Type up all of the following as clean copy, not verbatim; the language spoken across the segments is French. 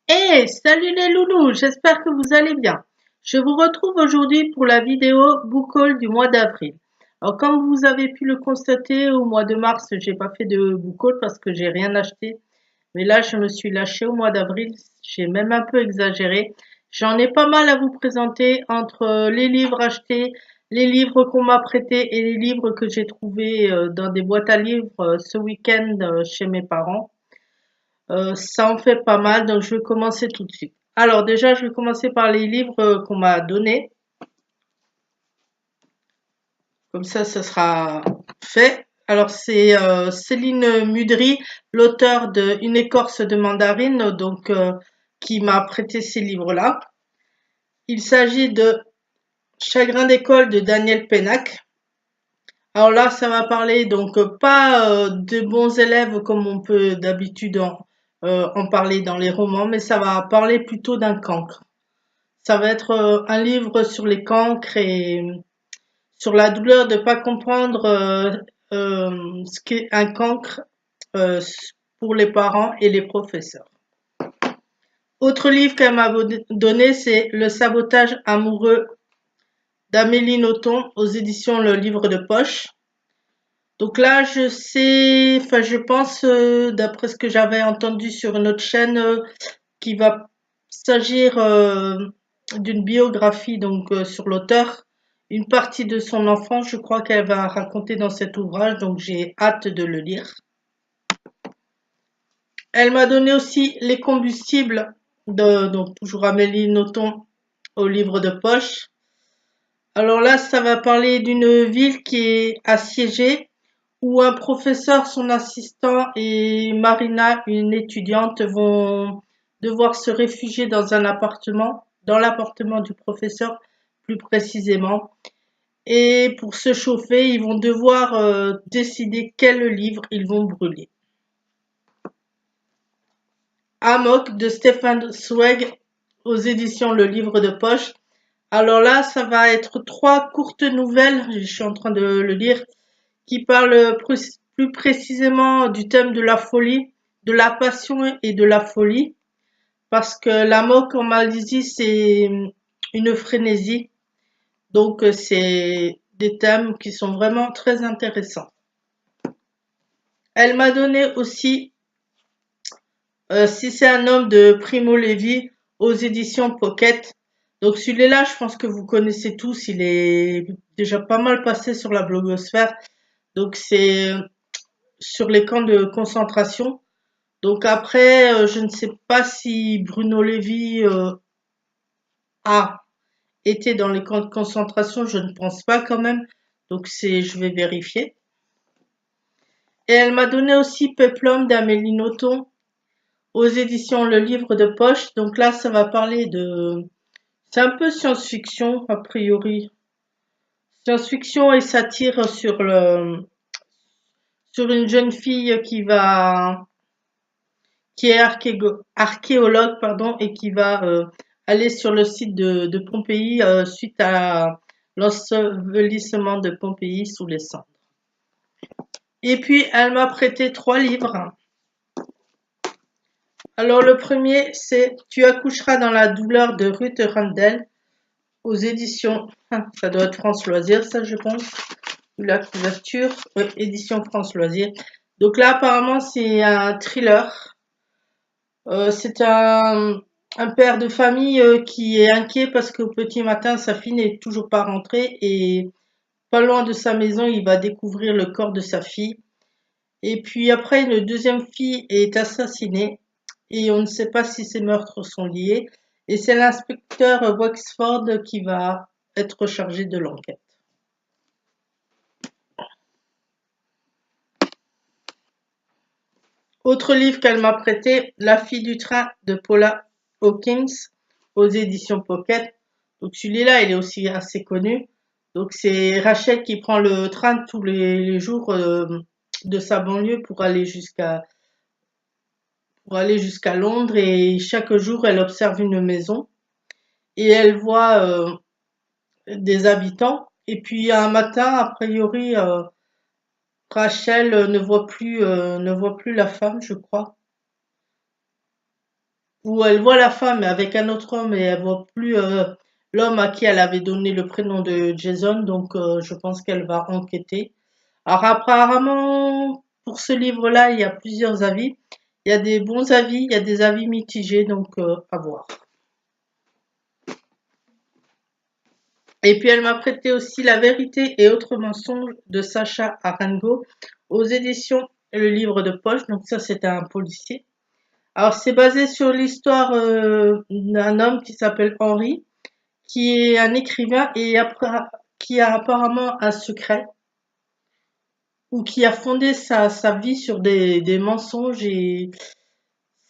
Hey, salut les loulous, j'espère que vous allez bien. Je vous retrouve aujourd'hui pour la vidéo book haul du mois d'avril. Alors comme vous avez pu le constater, au mois de mars, j'ai pas fait de book haul parce que j'ai rien acheté. Mais là, je me suis lâchée au mois d'avril, j'ai même un peu exagéré. J'en ai pas mal à vous présenter entre les livres achetés, les livres qu'on m'a prêtés et les livres que j'ai trouvés dans des boîtes à livres ce week-end chez mes parents. Ça en fait pas mal, donc je vais commencer tout de suite. Alors déjà, je vais commencer par les livres qu'on m'a donnés. Comme ça sera fait. Alors c'est Céline Mudry, l'auteur de Une écorce de mandarine, donc qui m'a prêté ces livres-là. Il s'agit de Chagrin d'école de Daniel Pennac. Alors là, ça va parler donc pas de bons élèves comme on peut d'habitude en parler dans les romans, mais ça va parler plutôt d'un cancre. Ça va être un livre sur les cancres et sur la douleur de ne pas comprendre ce qu'est un cancre euh, pour les parents et les professeurs. Autre livre qu'elle m'a donné, c'est Le sabotage amoureux d'Amélie Nothomb aux éditions Le Livre de Poche. Donc là, je sais, enfin je pense, d'après ce que j'avais entendu sur une autre chaîne, qu'il va s'agir d'une biographie donc sur l'auteur, une partie de son enfance, je crois qu'elle va raconter dans cet ouvrage, donc j'ai hâte de le lire. Elle m'a donné aussi Les combustibles de donc toujours Amélie Nothomb au livre de poche. Alors là, ça va parler d'une ville qui est assiégée où un professeur, son assistant et Marina, une étudiante, vont devoir se réfugier dans un appartement, dans l'appartement du professeur plus précisément. Et pour se chauffer, ils vont devoir décider quel livre ils vont brûler. Amok de Stéphane Zweig aux éditions Le Livre de Poche. Alors là, ça va être trois courtes nouvelles, je suis en train de le lire, qui parle plus précisément du thème de la folie, de la passion et de la folie, parce que l'amok en Malaisie, c'est une frénésie. Donc, c'est des thèmes qui sont vraiment très intéressants. Elle m'a donné aussi Si c'est un homme de Primo Levi aux éditions Pocket. Donc celui-là, je pense que vous connaissez tous, il est déjà pas mal passé sur la blogosphère. Donc c'est sur les camps de concentration. Donc après, je ne sais pas si Bruno Lévy a été dans les camps de concentration, je ne pense pas quand même. Donc je vais vérifier. Et elle m'a donné aussi Peplum d'Amélie Nothomb aux éditions Le Livre de Poche. Donc là, ça va parler de... C'est un peu science-fiction, a priori. Science-fiction et satire sur une jeune fille qui est archéologue, pardon, et qui va aller sur le site de Pompéi suite à l'ensevelissement de Pompéi sous les cendres. Et puis, elle m'a prêté trois livres. Alors, le premier, c'est Tu accoucheras dans la douleur de Ruth Randell aux éditions, ça doit être France Loisirs, ça, je pense, la couverture, édition France Loisirs. Donc là, apparemment, c'est un thriller. C'est un père de famille qui est inquiet parce qu'au petit matin, sa fille n'est toujours pas rentrée et pas loin de sa maison, il va découvrir le corps de sa fille. Et puis après, une deuxième fille est assassinée et on ne sait pas si ces meurtres sont liés. Et c'est l'inspecteur Wexford qui va être chargé de l'enquête. Autre livre qu'elle m'a prêté, La fille du train de Paula Hawkins aux éditions Pocket. Donc celui-là, il est aussi assez connu. Donc c'est Rachel qui prend le train tous les jours de sa banlieue pour aller jusqu'à Londres et chaque jour elle observe une maison et elle voit des habitants. Et puis un matin, a priori, Rachel ne voit plus la femme, je crois. où elle voit la femme avec un autre homme et elle voit plus l'homme à qui elle avait donné le prénom de Jason, donc je pense qu'elle va enquêter. Alors apparemment, pour ce livre-là, il y a plusieurs avis. Il y a des bons avis, il y a des avis mitigés, donc à voir. Et puis elle m'a prêté aussi La vérité et autres mensonges de Sacha Arango aux éditions Le Livre de Poche, donc ça c'était un policier. Alors c'est basé sur l'histoire d'un homme qui s'appelle Henri, qui est un écrivain et qui a apparemment un secret, ou qui a fondé sa vie sur des mensonges, et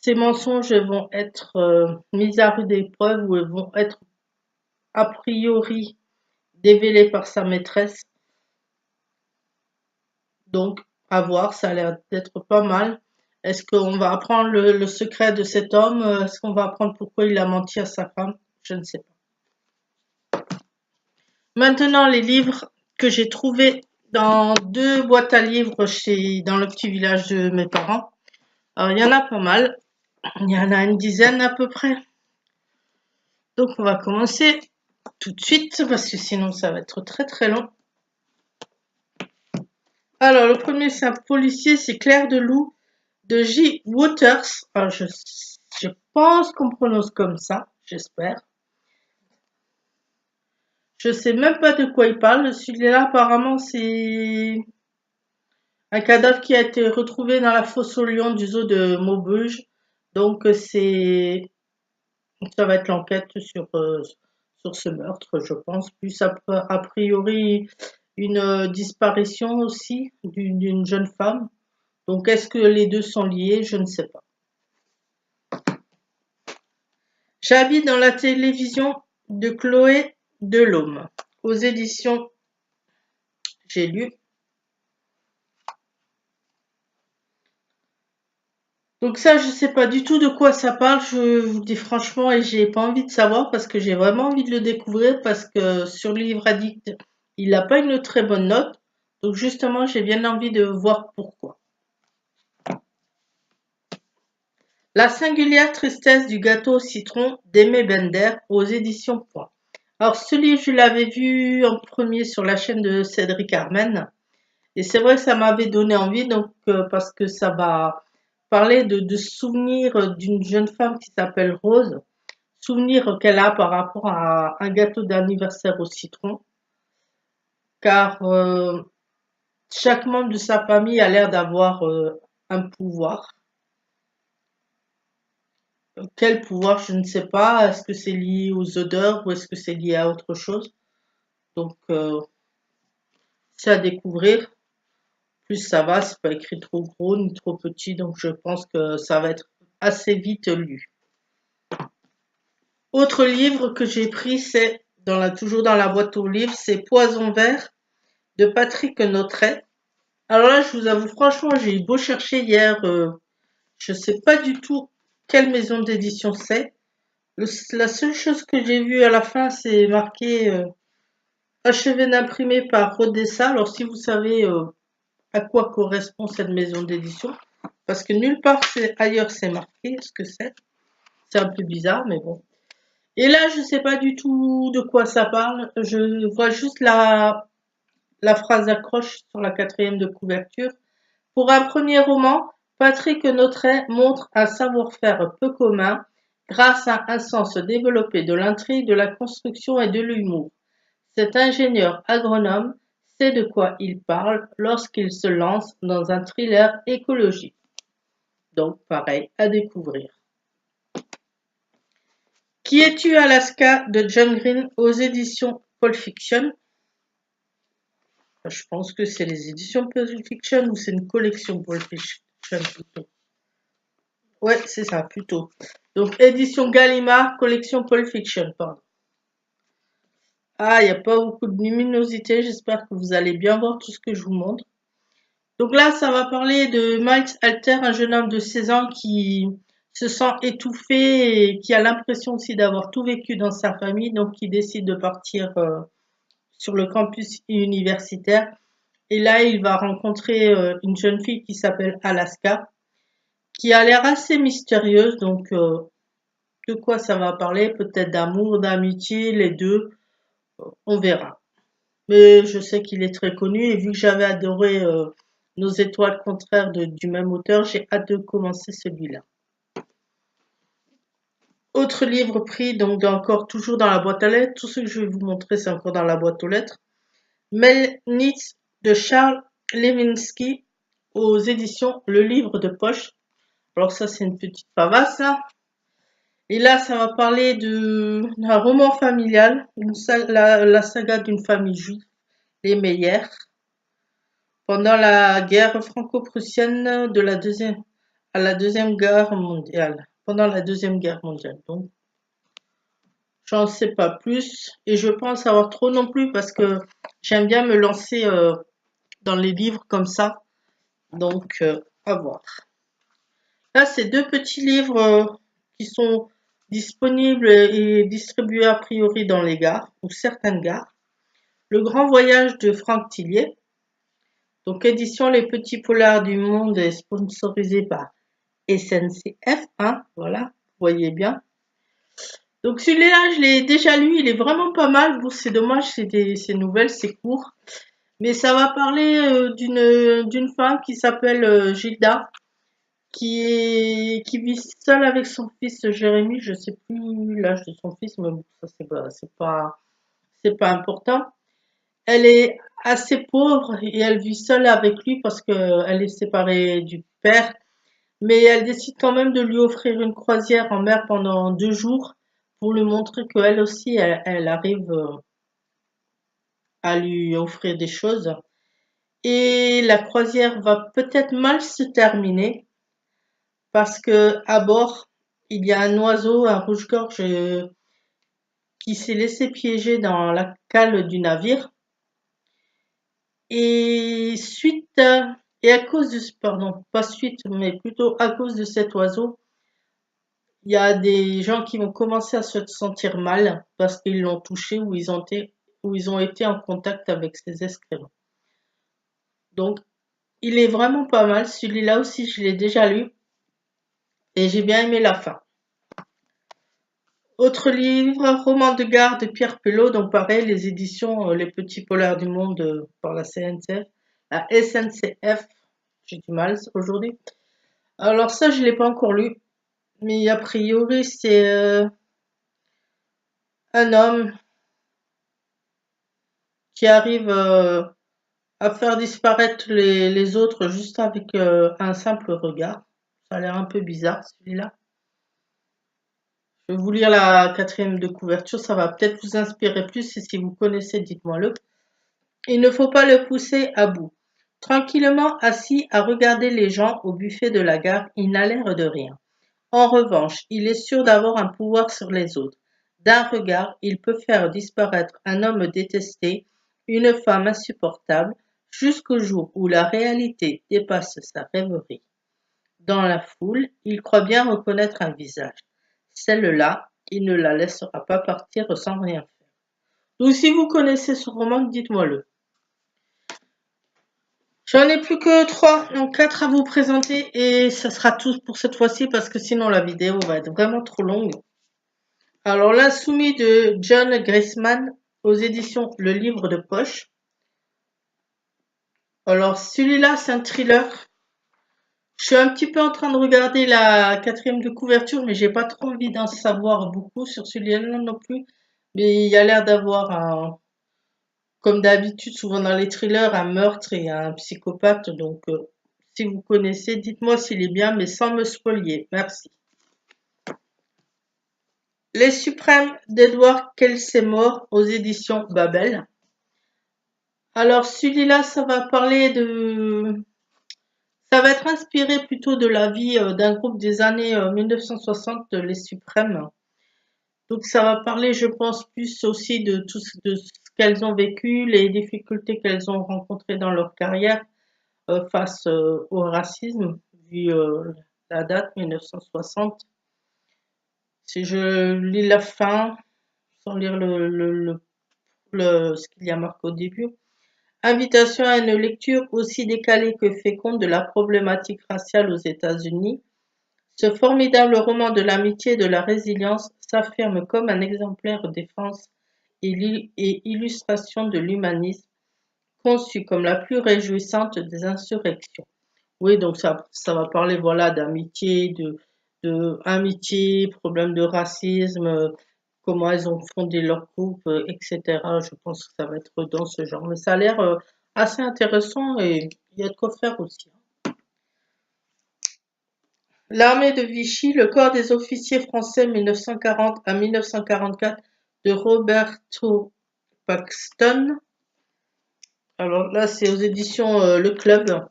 ces mensonges vont être mis à rude épreuve, ou ils vont être a priori dévélés par sa maîtresse. Donc à voir, ça a l'air d'être pas mal. Est-ce qu'on va apprendre le secret de cet homme? Est-ce qu'on va apprendre pourquoi il a menti à sa femme? Je ne sais pas. Maintenant, les livres que j'ai trouvés dans 2 boîtes à livres dans le petit village de mes parents. Alors, il y en a pas mal. Il y en a une dizaine à peu près. Donc, on va commencer tout de suite parce que sinon, ça va être très très long. Alors, le premier, c'est un policier, c'est Claire de Loup de J. Waters. Alors, je pense qu'on prononce comme ça, j'espère. Je sais même pas de quoi il parle. Celui-là, apparemment, c'est un cadavre qui a été retrouvé dans la fosse aux lions du zoo de Maubeuge. Donc, ça va être l'enquête sur ce meurtre, je pense. Plus a priori, une disparition aussi d'une jeune femme. Donc, est-ce que les deux sont liés? Je ne sais pas. J'habite dans la télévision de Chloé Delhomme. Aux éditions, j'ai lu. Donc ça, je sais pas du tout de quoi ça parle, je vous le dis franchement, et j'ai pas envie de savoir parce que j'ai vraiment envie de le découvrir, parce que sur le livre addict, il n'a pas une très bonne note. Donc justement, j'ai bien envie de voir pourquoi. La singulière tristesse du gâteau au citron d'Aimé Bender aux éditions Point. Alors ce livre, je l'avais vu en premier sur la chaîne de Cédric Armen, et c'est vrai que ça m'avait donné envie, donc parce que ça va parler de souvenirs d'une jeune femme qui s'appelle Rose, souvenirs qu'elle a par rapport à un gâteau d'anniversaire au citron, car chaque membre de sa famille a l'air d'avoir un pouvoir. Quel pouvoir, je ne sais pas. Est-ce que c'est lié aux odeurs ou est-ce que c'est lié à autre chose? Donc, c'est à découvrir. Plus ça va, c'est pas écrit trop gros ni trop petit, donc je pense que ça va être assez vite lu. Autre livre que j'ai pris, c'est toujours dans la boîte aux livres, c'est Poison vert de Patrick Nautret. Alors là, je vous avoue, franchement, j'ai beau chercher hier, je sais pas du tout quelle maison d'édition c'est. La seule chose que j'ai vue à la fin, c'est marqué achevé d'imprimer par Rodessa. Alors si vous savez à quoi correspond cette maison d'édition, parce que nulle part ailleurs c'est marqué ce que c'est un peu bizarre, mais bon. Et là, je sais pas du tout de quoi ça parle. Je vois juste la phrase d'accroche sur la 4e de couverture. Pour un premier roman, Patrick Nautret montre un savoir-faire peu commun grâce à un sens développé de l'intrigue, de la construction et de l'humour. Cet ingénieur agronome sait de quoi il parle lorsqu'il se lance dans un thriller écologique. Donc, pareil, à découvrir. Qui es-tu, Alaska de John Green aux éditions Pulp Fiction. Je pense que c'est les éditions Pulp Fiction ou c'est une collection Pulp Fiction plutôt. Ouais, c'est ça, plutôt. Donc, édition Gallimard, collection Pulp Fiction, pardon. Ah, il n'y a pas beaucoup de luminosité, j'espère que vous allez bien voir tout ce que je vous montre. Donc là, ça va parler de Miles Alter, un jeune homme de 16 ans qui se sent étouffé et qui a l'impression aussi d'avoir tout vécu dans sa famille, donc qui décide de partir sur le campus universitaire. Et là, il va rencontrer une jeune fille qui s'appelle Alaska, qui a l'air assez mystérieuse, donc de quoi ça va parler, peut-être d'amour, d'amitié, les deux, on verra. Mais je sais qu'il est très connu et vu que j'avais adoré Nos étoiles contraires du même auteur, j'ai hâte de commencer celui-là. Autre livre pris, donc encore toujours dans la boîte à lettres. Tout ce que je vais vous montrer, c'est encore dans la boîte aux lettres. Melnitz de Charles Lewinsky aux éditions Le Livre de Poche. Alors ça, c'est une petite pavasse, là. Et là, ça va parler d'un roman familial, la saga d'une famille juive, les Meyer, pendant la guerre franco-prussienne à la deuxième guerre mondiale. Pendant la deuxième guerre mondiale, donc. J'en sais pas plus et je pense savoir trop non plus parce que j'aime bien me lancer dans les livres comme ça. Donc, à voir. Là, c'est deux petits livres qui sont disponibles et distribués a priori dans les gares ou certaines gares. Le Grand Voyage de Franck Tillier. Donc, édition Les Petits Polars du Monde est sponsorisé par SNCF. Hein, voilà, vous voyez bien. Donc celui-là, je l'ai déjà lu, il est vraiment pas mal. Bon, c'est dommage, c'est nouvelle, c'est court. Mais ça va parler d'une femme qui s'appelle Gilda, qui vit seule avec son fils Jérémy. Je sais plus l'âge de son fils, mais bon, ça c'est pas important. Elle est assez pauvre et elle vit seule avec lui parce qu'elle est séparée du père. Mais elle décide quand même de lui offrir une croisière en mer pendant 2 jours pour lui montrer qu'elle aussi, elle arrive à lui offrir des choses. Et la croisière va peut-être mal se terminer parce que à bord, il y a un oiseau, un rouge-gorge, qui s'est laissé piéger dans la cale du navire. Et et à cause de, pardon, pas suite, mais plutôt à cause de cet oiseau, il y a des gens qui vont commencer à se sentir mal parce qu'ils l'ont touché ou ils ont été en contact avec ces excréments. Donc, il est vraiment pas mal. Celui-là aussi, je l'ai déjà lu et j'ai bien aimé la fin. Autre livre, Roman de gare de Pierre Pelot. Donc, pareil, les éditions Les Petits Polars du Monde par la CNCF. La SNCF, j'ai du mal aujourd'hui. Alors ça, je l'ai pas encore lu. Mais a priori, c'est un homme qui arrive à faire disparaître les autres juste avec un simple regard. Ça a l'air un peu bizarre celui-là. Je vais vous lire la quatrième de couverture, ça va peut-être vous inspirer plus et si vous connaissez, dites-moi-le. Il ne faut pas le pousser à bout. Tranquillement assis à regarder les gens au buffet de la gare, il n'a l'air de rien. En revanche, il est sûr d'avoir un pouvoir sur les autres. D'un regard, il peut faire disparaître un homme détesté, une femme insupportable, jusqu'au jour où la réalité dépasse sa rêverie. Dans la foule, il croit bien reconnaître un visage. Celle-là, il ne la laissera pas partir sans rien faire. Donc si vous connaissez ce roman, dites-moi-le. J'en ai plus que 3, donc 4 à vous présenter et ça sera tout pour cette fois-ci parce que sinon la vidéo va être vraiment trop longue. Alors, L'Insoumis de John Grisham aux éditions Le Livre de Poche. Alors, celui-là, c'est un thriller. Je suis un petit peu en train de regarder la quatrième de couverture, mais j'ai pas trop envie d'en savoir beaucoup sur celui-là non plus. Mais il y a l'air d'avoir comme d'habitude, souvent dans les thrillers, un meurtre et un psychopathe. Donc, si vous connaissez, dites-moi s'il est bien, mais sans me spolier. Merci. Les Suprêmes d'Edward Kelsemore aux éditions Babel. Alors celui-là, ça va être inspiré plutôt de la vie d'un groupe des années 1960, les Suprêmes. Donc ça va parler, je pense, plus aussi de ce qu'elles ont vécu, les difficultés qu'elles ont rencontrées dans leur carrière face au racisme, vu la date 1960. Si je lis la fin, sans lire ce qu'il y a marqué au début. Invitation à une lecture aussi décalée que féconde de la problématique raciale aux États-Unis. Ce formidable roman de l'amitié et de la résilience s'affirme comme un exemplaire de défense et illustration de l'humanisme, conçu comme la plus réjouissante des insurrections. Oui, donc ça va parler voilà d'amitié, de amitié, problème de racisme, comment elles ont fondé leur groupe, etc. Je pense que ça va être dans ce genre. Mais ça a l'air assez intéressant et il y a de quoi faire aussi. L'armée de Vichy, le corps des officiers français 1940 à 1944 de Roberto Paxton. Alors là, c'est aux éditions Le Club.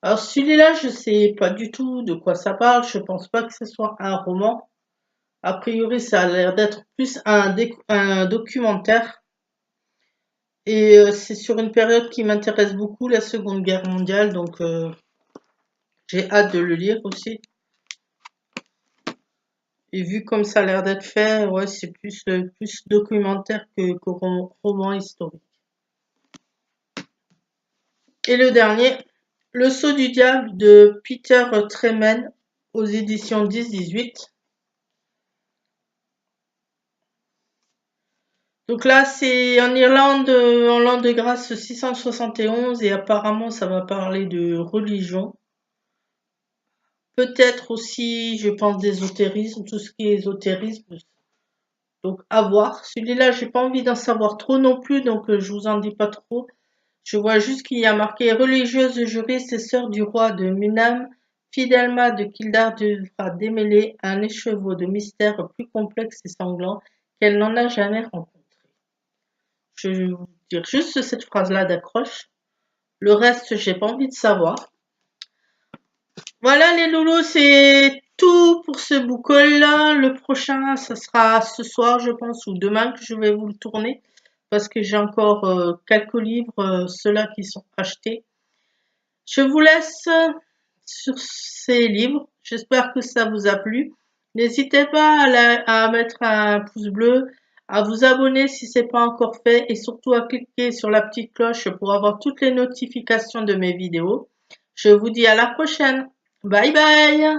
Alors celui-là, je sais pas du tout de quoi ça parle. Je pense pas que ce soit un roman. A priori, ça a l'air d'être plus un documentaire. Et c'est sur une période qui m'intéresse beaucoup, la Seconde Guerre mondiale. Donc j'ai hâte de le lire aussi. Et vu comme ça a l'air d'être fait, ouais, c'est plus documentaire que roman historique. Et le dernier, Le Sceau du diable de Peter Tremen aux éditions 10-18. Donc là, c'est en Irlande, en l'an de grâce 671, et apparemment, ça va parler de religion. Peut-être aussi, je pense, d'ésotérisme, tout ce qui est ésotérisme. Donc, à voir. Celui-là, j'ai pas envie d'en savoir trop non plus, donc je vous en dis pas trop. Je vois juste qu'il y a marqué religieuse, juriste et sœur du roi de Munam, Fidelma de Kildare devra démêler un écheveau de mystères plus complexe et sanglant qu'elle n'en a jamais rencontré. Je vais vous dire juste cette phrase-là d'accroche. Le reste, j'ai pas envie de savoir. Voilà les loulous, c'est tout pour ce book haul-là. Le prochain, ça sera ce soir, je pense, ou demain que je vais vous le tourner. Parce que j'ai encore quelques livres, ceux-là qui sont achetés. Je vous laisse sur ces livres. J'espère que ça vous a plu. N'hésitez pas à mettre un pouce bleu, à vous abonner si ce n'est pas encore fait et surtout à cliquer sur la petite cloche pour avoir toutes les notifications de mes vidéos. Je vous dis à la prochaine. Bye bye!